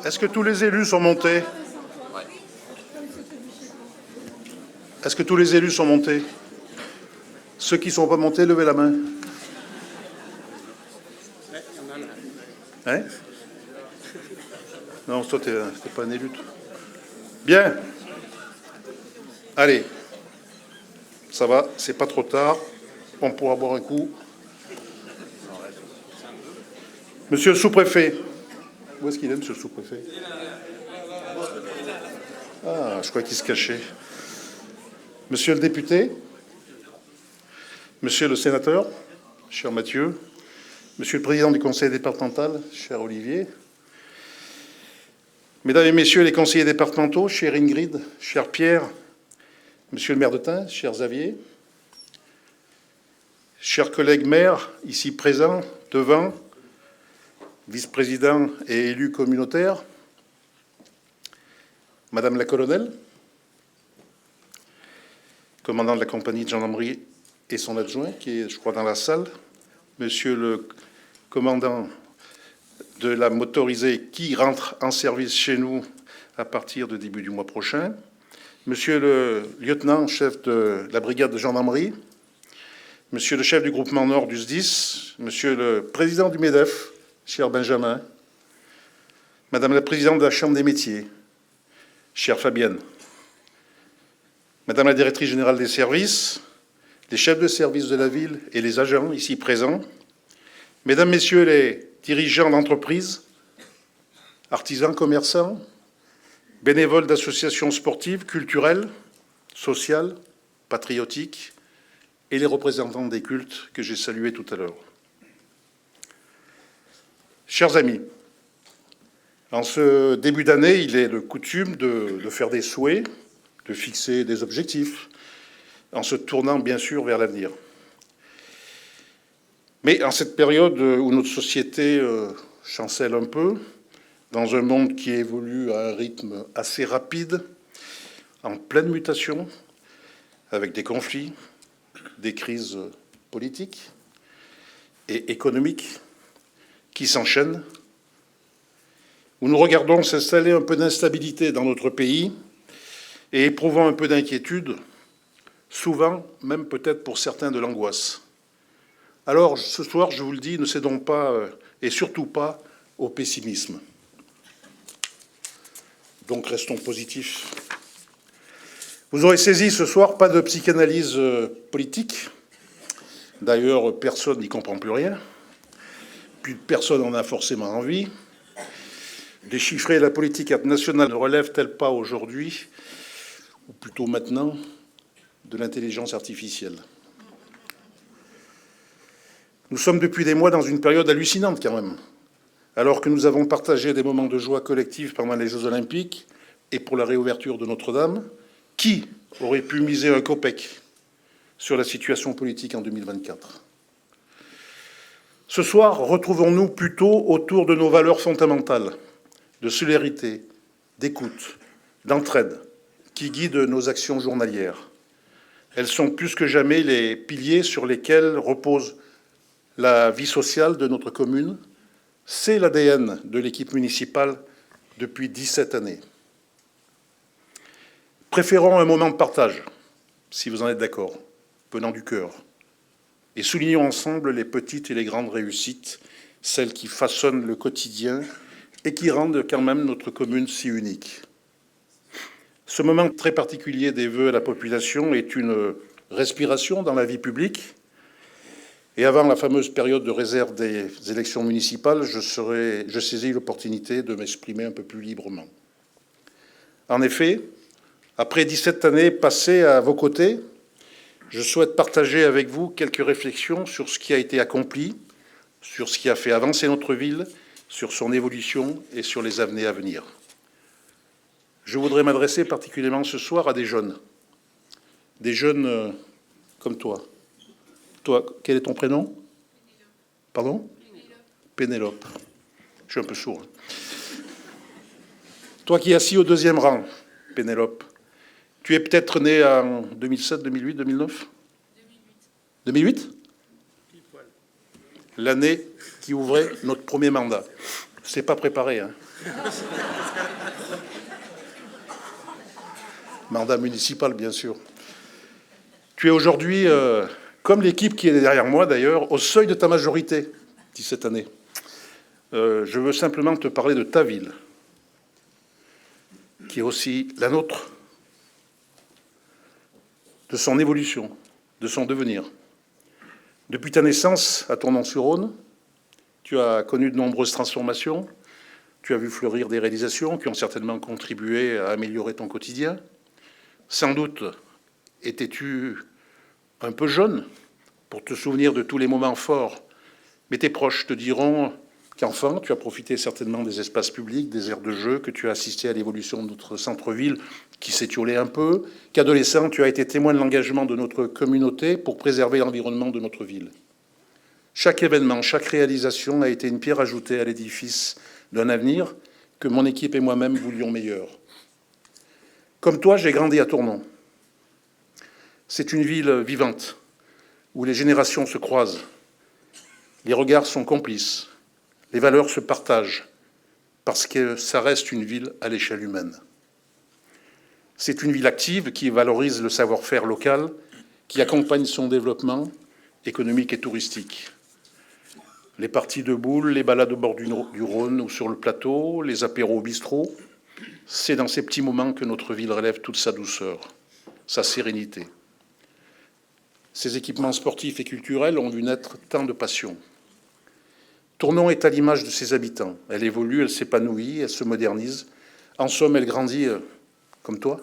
Est-ce que tous les élus sont montés? Est-ce que tous les élus sont montés? Ceux qui ne sont pas montés, levez la main. Hein? Non, toi, tu n'es pas un élu. Bien. Allez. Ça va, c'est pas trop tard. On pourra boire un coup. Monsieur le sous-préfet. Où est-ce qu'il est, monsieur le sous-préfet? Ah, je crois qu'il se cachait. Monsieur le député. Monsieur le sénateur, cher Mathieu. Monsieur le président du conseil départemental, cher Olivier. Mesdames et messieurs les conseillers départementaux, cher Ingrid, cher Pierre. Monsieur le maire de Tain, cher Xavier. Chers collègues maires, ici présents, devant, vice-présidents et élus communautaires, Madame la colonelle, commandant de la compagnie de gendarmerie et son adjoint, qui est, je crois, dans la salle, Monsieur le commandant de la motorisée qui rentre en service chez nous à partir du début du mois prochain, Monsieur le lieutenant-chef de la brigade de gendarmerie, Monsieur le chef du groupement Nord du SDIS, Monsieur le président du MEDEF, cher Benjamin, Madame la présidente de la Chambre des métiers, chère Fabienne, Madame la directrice générale des services, les chefs de service de la ville et les agents ici présents, Mesdames, Messieurs les dirigeants d'entreprises, artisans, commerçants, bénévoles d'associations sportives, culturelles, sociales, patriotiques, et les représentants des cultes que j'ai salués tout à l'heure. Chers amis, en ce début d'année, il est de coutume de faire des souhaits, de fixer des objectifs, en se tournant bien sûr vers l'avenir. Mais en cette période où notre société chancelle un peu, dans un monde qui évolue à un rythme assez rapide, en pleine mutation, avec des conflits, des crises politiques et économiques qui s'enchaînent, où nous regardons s'installer un peu d'instabilité dans notre pays et éprouvant un peu d'inquiétude, souvent même peut-être pour certains de l'angoisse. Alors ce soir, je vous le dis, ne cédons pas et surtout pas au pessimisme. Donc restons positifs. Vous aurez saisi ce soir, pas de psychanalyse politique. D'ailleurs, personne n'y comprend plus rien. Puis personne n'en a forcément envie. Déchiffrer la politique nationale ne relève-t-elle pas aujourd'hui, ou plutôt maintenant, de l'intelligence artificielle? Nous sommes depuis des mois dans une période hallucinante quand même. Alors que nous avons partagé des moments de joie collective pendant les Jeux Olympiques et pour la réouverture de Notre-Dame, qui aurait pu miser un copec sur la situation politique en 2024? Ce soir, retrouvons-nous plutôt autour de nos valeurs fondamentales de solidarité, d'écoute, d'entraide, qui guident nos actions journalières. Elles sont plus que jamais les piliers sur lesquels repose la vie sociale de notre commune. C'est l'ADN de l'équipe municipale depuis 17 années. Préférons un moment de partage, si vous en êtes d'accord, venant du cœur, et soulignons ensemble les petites et les grandes réussites, celles qui façonnent le quotidien et qui rendent quand même notre commune si unique. Ce moment très particulier des vœux à la population est une respiration dans la vie publique. Et avant la fameuse période de réserve des élections municipales, je saisis l'opportunité de m'exprimer un peu plus librement. En effet, après 17 années passées à vos côtés, je souhaite partager avec vous quelques réflexions sur ce qui a été accompli, sur ce qui a fait avancer notre ville, sur son évolution et sur les années à venir. Je voudrais m'adresser particulièrement ce soir à des jeunes comme toi. Toi, quel est ton prénom? Pardon? Pénélope. Je suis un peu sourd. Toi qui es assis au deuxième rang, Pénélope, tu es peut-être né en 2007, 2008, 2009? 2008? L'année qui ouvrait notre premier mandat. C'est pas préparé, hein. Mandat municipal, bien sûr. Tu es aujourd'hui, comme l'équipe qui est derrière moi d'ailleurs, au seuil de ta majorité, dit cette année. Je veux simplement te parler de ta ville, qui est aussi la nôtre, de son évolution, de son devenir. Depuis ta naissance à Tournon-sur-Rhône, tu as connu de nombreuses transformations, tu as vu fleurir des réalisations qui ont certainement contribué à améliorer ton quotidien. Sans doute étais-tu un peu jeune pour te souvenir de tous les moments forts, mais tes proches te diront qu'enfant, tu as profité certainement des espaces publics, des aires de jeu, que tu as assisté à l'évolution de notre centre-ville qui s'étiolait un peu, qu'adolescent, tu as été témoin de l'engagement de notre communauté pour préserver l'environnement de notre ville. Chaque événement, chaque réalisation a été une pierre ajoutée à l'édifice d'un avenir que mon équipe et moi-même voulions meilleur. Comme toi, j'ai grandi à Tournon. C'est une ville vivante, où les générations se croisent, les regards sont complices, les valeurs se partagent, parce que ça reste une ville à l'échelle humaine. C'est une ville active qui valorise le savoir-faire local, qui accompagne son développement économique et touristique. Les parties de boules, les balades au bord du Rhône ou sur le plateau, les apéros au bistrot, c'est dans ces petits moments que notre ville relève toute sa douceur, sa sérénité. Ces équipements sportifs et culturels ont vu naître tant de passions. Tournon est à l'image de ses habitants. Elle évolue, elle s'épanouit, elle se modernise. En somme, elle grandit comme toi.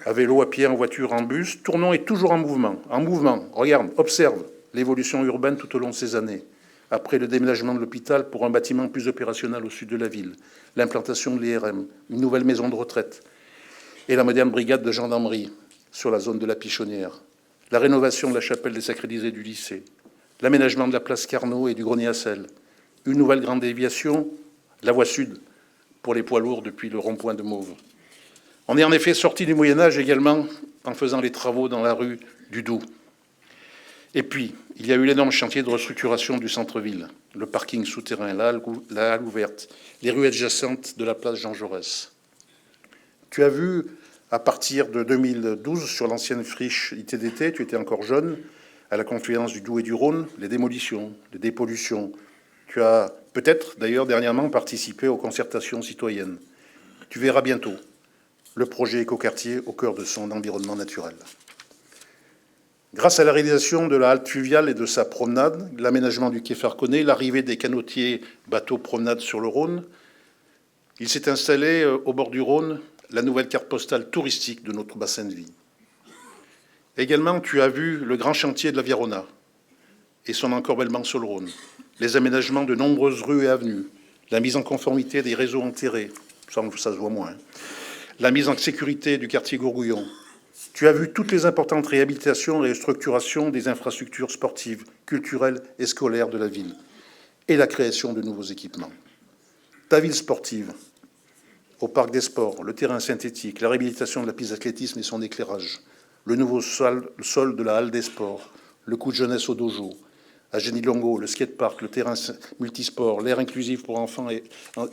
À vélo, à pied, en voiture, en bus, Tournon est toujours en mouvement. En mouvement, regarde, observe l'évolution urbaine tout au long de ces années. Après le déménagement de l'hôpital pour un bâtiment plus opérationnel au sud de la ville, l'implantation de l'IRM, une nouvelle maison de retraite et la moderne brigade de gendarmerie sur la zone de la Pichonnière, la rénovation de la chapelle des Sacrés-Lysées du lycée, l'aménagement de la place Carnot et du grenier à sel, une nouvelle grande déviation, la voie sud, pour les poids lourds depuis le rond-point de Mauves. On est en effet sorti du Moyen-Âge également en faisant les travaux dans la rue du Doubs. Et puis, il y a eu l'énorme chantier de restructuration du centre-ville, le parking souterrain, la halle ouverte, les rues adjacentes de la place Jean Jaurès. Tu as vu, à partir de 2012, sur l'ancienne friche ITDT, tu étais encore jeune, à la confluence du Doubs et du Rhône, les démolitions, les dépollutions. Tu as peut-être, d'ailleurs, dernièrement participé aux concertations citoyennes. Tu verras bientôt le projet écoquartier au cœur de son environnement naturel. Grâce à la réalisation de la halte fluviale et de sa promenade, l'aménagement du quai Farconnet, l'arrivée des canotiers bateaux promenade sur le Rhône, il s'est installé au bord du Rhône la nouvelle carte postale touristique de notre bassin de vie. Également, tu as vu le grand chantier de la Viarona et son encorbellement sur le Rhône, les aménagements de nombreuses rues et avenues, la mise en conformité des réseaux enterrés, ça se voit moins, la mise en sécurité du quartier Gourgouillon. Tu as vu toutes les importantes réhabilitations et structurations des infrastructures sportives, culturelles et scolaires de la ville, et la création de nouveaux équipements. Ta ville sportive, au Parc des Sports, le terrain synthétique, la réhabilitation de la piste d'athlétisme et son éclairage, le nouveau sol de la halle des sports, le coup de jeunesse au dojo, à Génie-Longo, le skatepark, le terrain multisport, l'aire inclusive pour enfants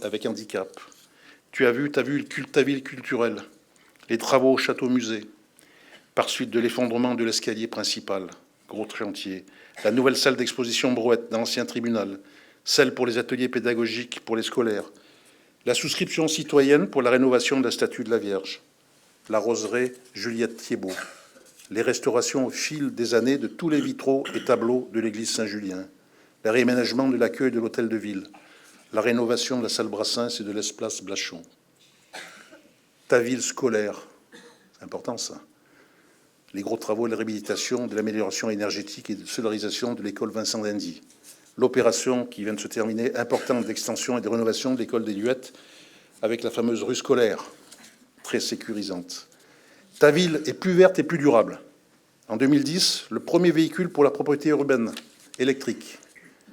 avec handicap. Tu as vu ta ville culturelle, les travaux au château-musée, par suite de l'effondrement de l'escalier principal, gros chantier, la nouvelle salle d'exposition Brouette dans l'ancien tribunal, celle pour les ateliers pédagogiques pour les scolaires, la souscription citoyenne pour la rénovation de la statue de la Vierge, la roseraie Juliette Thiebaud, les restaurations au fil des années de tous les vitraux et tableaux de l'église Saint-Julien, le réaménagement de l'accueil de l'hôtel de ville, la rénovation de la salle Brassens et de l'espace Blachon. Ta ville scolaire, c'est important ça, les gros travaux de la réhabilitation, de l'amélioration énergétique et de solarisation de l'école Vincent d'Indy. L'opération qui vient de se terminer, importante d'extension et de rénovation de l'école des Luettes, avec la fameuse rue scolaire, très sécurisante. Ta ville est plus verte et plus durable. En 2010, le premier véhicule pour la propriété urbaine électrique.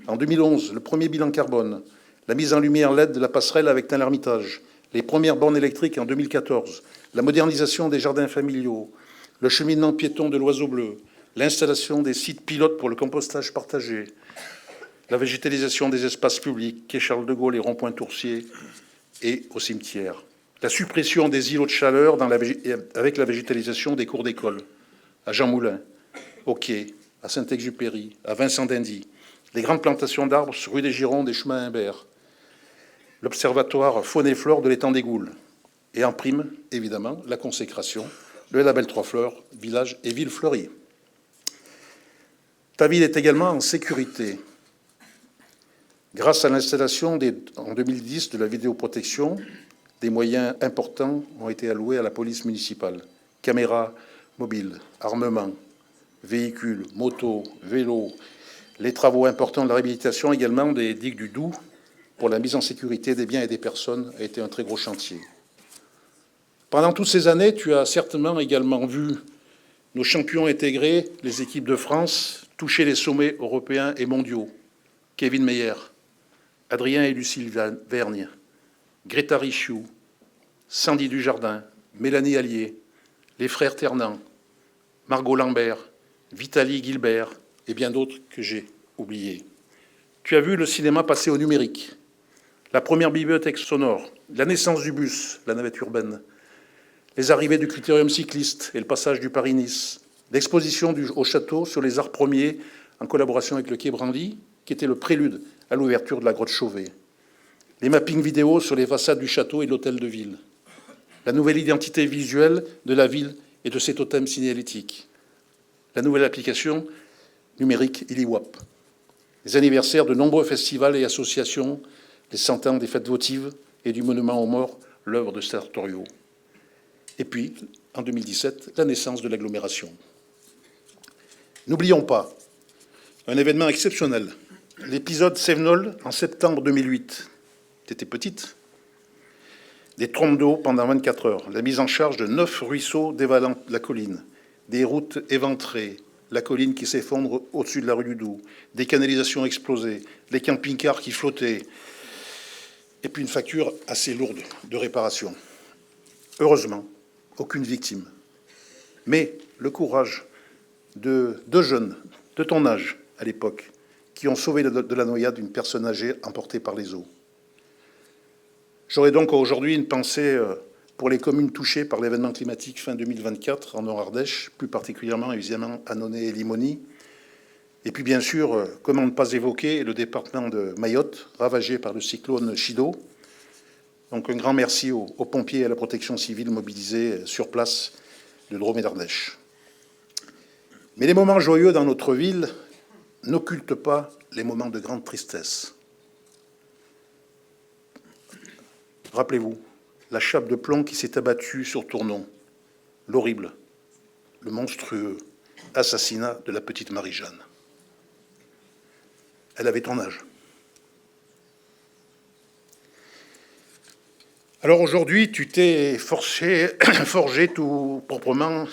En 2011, le premier bilan carbone. La mise en lumière LED de la passerelle avec Tain-l'Hermitage. Les premières bornes électriques en 2014. La modernisation des jardins familiaux. Le cheminement piéton de l'Oiseau Bleu, l'installation des sites pilotes pour le compostage partagé, la végétalisation des espaces publics, quai Charles de Gaulle et rond-point Toursier, et au cimetière. La suppression des îlots de chaleur avec la végétalisation des cours d'école, à Jean Moulin, au Quai, à Saint-Exupéry, à Vincent d'Indy, les grandes plantations d'arbres rue des Girondes et chemin Imbert, l'observatoire faune et flore de l'étang des Goules, et en prime, évidemment, la consécration, le label Trois Fleurs, village et ville fleurie. Ta ville est également en sécurité. Grâce à l'installation en 2010 de la vidéoprotection, des moyens importants ont été alloués à la police municipale. Caméras mobiles, armement, véhicules, motos, vélos, les travaux importants de la réhabilitation également des digues du Doubs pour la mise en sécurité des biens et des personnes a été un très gros chantier. Pendant toutes ces années, tu as certainement également vu nos champions intégrés, les équipes de France, toucher les sommets européens et mondiaux. Kevin Meyer, Adrien et Lucille Vergne, Greta Richiou, Sandy Dujardin, Mélanie Allier, les frères Ternant, Margot Lambert, Vitaly Gilbert et bien d'autres que j'ai oubliés. Tu as vu le cinéma passer au numérique, la première bibliothèque sonore, la naissance du bus, la navette urbaine, les arrivées du critérium cycliste et le passage du Paris-Nice, l'exposition au château sur les arts premiers en collaboration avec le Quai Branly, qui était le prélude à l'ouverture de la grotte Chauvet, les mappings vidéo sur les façades du château et de l'hôtel de ville, la nouvelle identité visuelle de la ville et de ses totems signalétiques, la nouvelle application numérique ILIWAP, les anniversaires de nombreux festivals et associations, les 100 ans des fêtes votives et du monument aux morts, l'œuvre de Sartorio. Et puis, en 2017, la naissance de l'agglomération. N'oublions pas un événement exceptionnel, l'épisode Sévenol en septembre 2008. Tu étais petite. Des trompes d'eau pendant 24 heures, la mise en charge de 9 ruisseaux dévalant la colline, des routes éventrées, la colline qui s'effondre au-dessus de la rue du Doubs, des canalisations explosées, les camping-cars qui flottaient, et puis une facture assez lourde de réparation. Heureusement, aucune victime. Mais le courage de deux jeunes de ton âge à l'époque qui ont sauvé de la noyade une personne âgée emportée par les eaux. J'aurais donc aujourd'hui une pensée pour les communes touchées par l'événement climatique fin 2024 en Nord-Ardèche, plus particulièrement évidemment Annonay et Limony. Et puis bien sûr, comment ne pas évoquer le département de Mayotte, ravagé par le cyclone Chido. Donc un grand merci aux pompiers et à la protection civile mobilisés sur place de Drôme et d'Ardèche. Mais les moments joyeux dans notre ville n'occultent pas les moments de grande tristesse. Rappelez-vous, la chape de plomb qui s'est abattue sur Tournon, l'horrible, le monstrueux assassinat de la petite Marie-Jeanne. Elle avait ton âge. Alors aujourd'hui, tu t'es forgé tout proprement,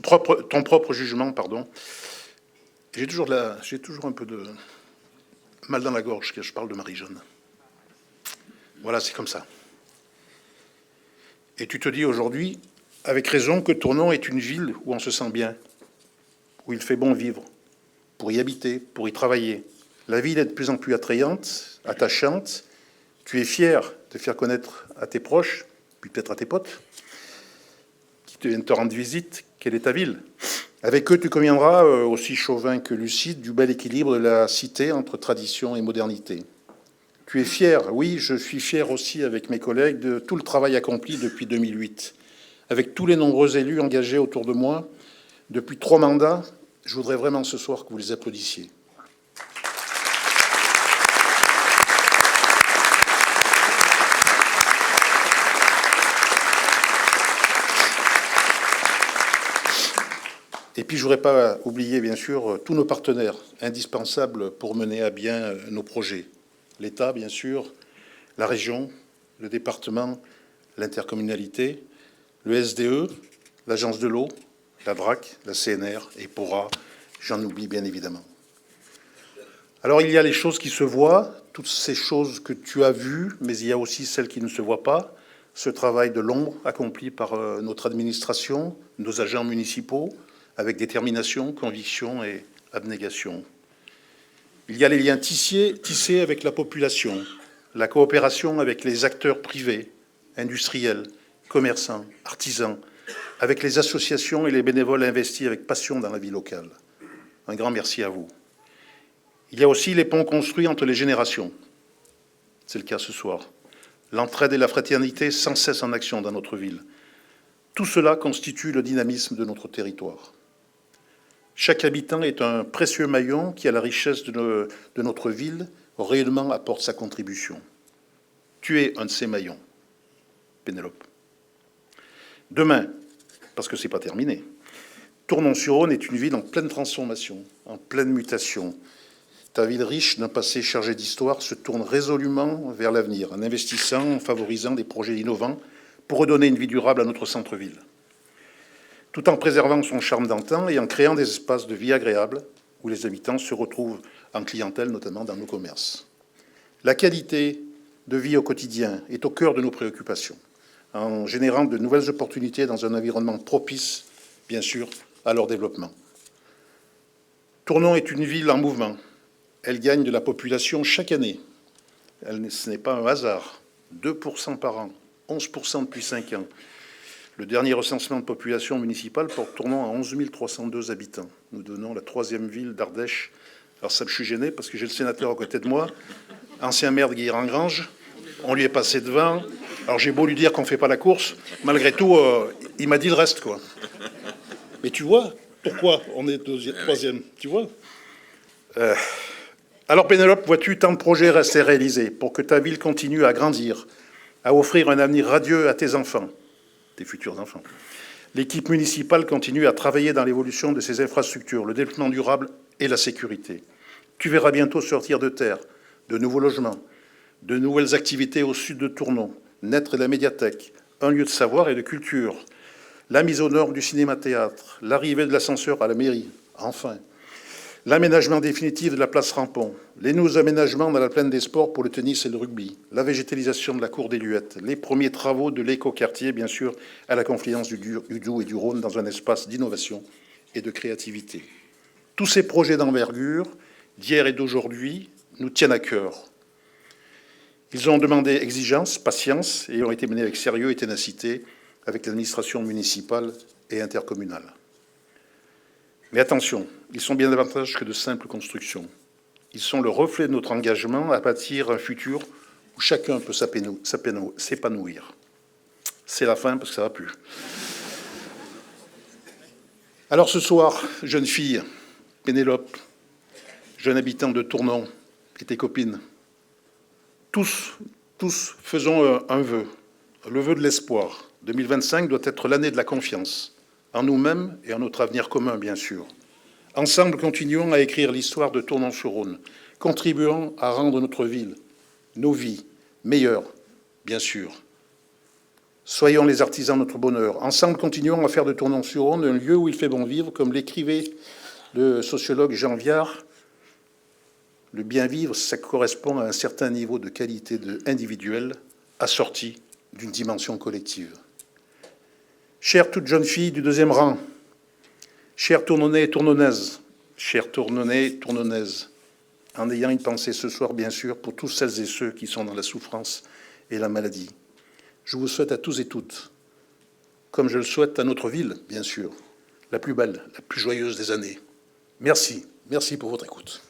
ton propre jugement, pardon. J'ai toujours un peu de mal dans la gorge quand je parle de Marie-Jeanne. Voilà, c'est comme ça. Et tu te dis aujourd'hui, avec raison, que Tournon est une ville où on se sent bien, où il fait bon vivre, pour y habiter, pour y travailler. La ville est de plus en plus attrayante, attachante. Tu es fier de faire connaître à tes proches, puis peut-être à tes potes, qui viennent te rendre visite, quelle est ta ville. Avec eux, tu conviendras, aussi chauvin que lucide, du bel équilibre de la cité entre tradition et modernité. Tu es fier, oui, je suis fier aussi avec mes collègues de tout le travail accompli depuis 2008. Avec tous les nombreux élus engagés autour de moi, depuis 3 mandats, je voudrais vraiment ce soir que vous les applaudissiez. Et puis, je ne voudrais pas oublier, bien sûr, tous nos partenaires indispensables pour mener à bien nos projets. L'État, bien sûr, la région, le département, l'intercommunalité, le SDE, l'Agence de l'eau, la DRAC, la CNR et PORA, j'en oublie bien évidemment. Alors, il y a les choses qui se voient, toutes ces choses que tu as vues, mais il y a aussi celles qui ne se voient pas. Ce travail de l'ombre accompli par notre administration, nos agents municipaux, avec détermination, conviction et abnégation. Il y a les liens tissés avec la population, la coopération avec les acteurs privés, industriels, commerçants, artisans, avec les associations et les bénévoles investis avec passion dans la vie locale. Un grand merci à vous. Il y a aussi les ponts construits entre les générations. C'est le cas ce soir. L'entraide et la fraternité sans cesse en action dans notre ville. Tout cela constitue le dynamisme de notre territoire. Chaque habitant est un précieux maillon qui, à la richesse de notre ville, réellement apporte sa contribution. Tu es un de ces maillons, Pénélope. Demain, parce que ce n'est pas terminé, Tournon-sur-Rhône est une ville en pleine transformation, en pleine mutation. Ta ville riche d'un passé chargé d'histoire se tourne résolument vers l'avenir, en investissant, en favorisant des projets innovants pour redonner une vie durable à notre centre-ville, tout en préservant son charme d'antan et en créant des espaces de vie agréables où les habitants se retrouvent en clientèle, notamment dans nos commerces. La qualité de vie au quotidien est au cœur de nos préoccupations, en générant de nouvelles opportunités dans un environnement propice, bien sûr, à leur développement. Tournon est une ville en mouvement. Elle gagne de la population chaque année. Ce n'est pas un hasard. 2% par an, 11% depuis 5 ans. Le dernier recensement de population municipale porte Tournon à 11 302 habitants. Nous donnons la 3e ville d'Ardèche. Alors ça me suis gêné parce que j'ai le sénateur à côté de moi, ancien maire de Guilherand-Grange. On lui est passé devant. Alors j'ai beau lui dire qu'on ne fait pas la course, malgré tout, il m'a dit le reste, quoi. Mais tu vois pourquoi on est 3e, tu vois. Alors Pénélope, vois-tu, tant de projets restent à réaliser pour que ta ville continue à grandir, à offrir un avenir radieux à tes enfants, tes futurs enfants. L'équipe municipale continue à travailler dans l'évolution de ses infrastructures, le développement durable et la sécurité. Tu verras bientôt sortir de terre de nouveaux logements, de nouvelles activités au sud de Tournon, naître la médiathèque, un lieu de savoir et de culture, la mise aux normes du cinéma-théâtre, l'arrivée de l'ascenseur à la mairie, enfin, l'aménagement définitif de la place Rampon, les nouveaux aménagements dans la plaine des sports pour le tennis et le rugby, la végétalisation de la cour des Luettes, les premiers travaux de l'éco-quartier, bien sûr, à la confluence du Doubs et du Rhône dans un espace d'innovation et de créativité. Tous ces projets d'envergure, d'hier et d'aujourd'hui, nous tiennent à cœur. Ils ont demandé exigence, patience et ont été menés avec sérieux et ténacité avec l'administration municipale et intercommunale. Mais attention, ils sont bien davantage que de simples constructions. Ils sont le reflet de notre engagement à bâtir un futur où chacun peut s'épanouir. C'est la fin parce que ça ne va plus. Alors ce soir, jeune fille, Pénélope, jeune habitant de Tournon et tes copines, tous faisons un vœu, le vœu de l'espoir. 2025 doit être l'année de la confiance, en nous-mêmes et en notre avenir commun, bien sûr. Ensemble, continuons à écrire l'histoire de Tournon-sur-Rhône, contribuons à rendre notre ville, nos vies, meilleures, bien sûr. Soyons les artisans de notre bonheur. Ensemble, continuons à faire de Tournon-sur-Rhône un lieu où il fait bon vivre, comme l'écrivait le sociologue Jean Viard. Le bien vivre, ça correspond à un certain niveau de qualité individuelle assorti d'une dimension collective. Chère toute jeune fille du 2e rang, chers Tournonnais et Tournonnaises, chers Tournonnais et Tournonnaises, en ayant une pensée ce soir, bien sûr, pour tous celles et ceux qui sont dans la souffrance et la maladie. Je vous souhaite à tous et toutes, comme je le souhaite à notre ville, bien sûr, la plus belle, la plus joyeuse des années. Merci pour votre écoute.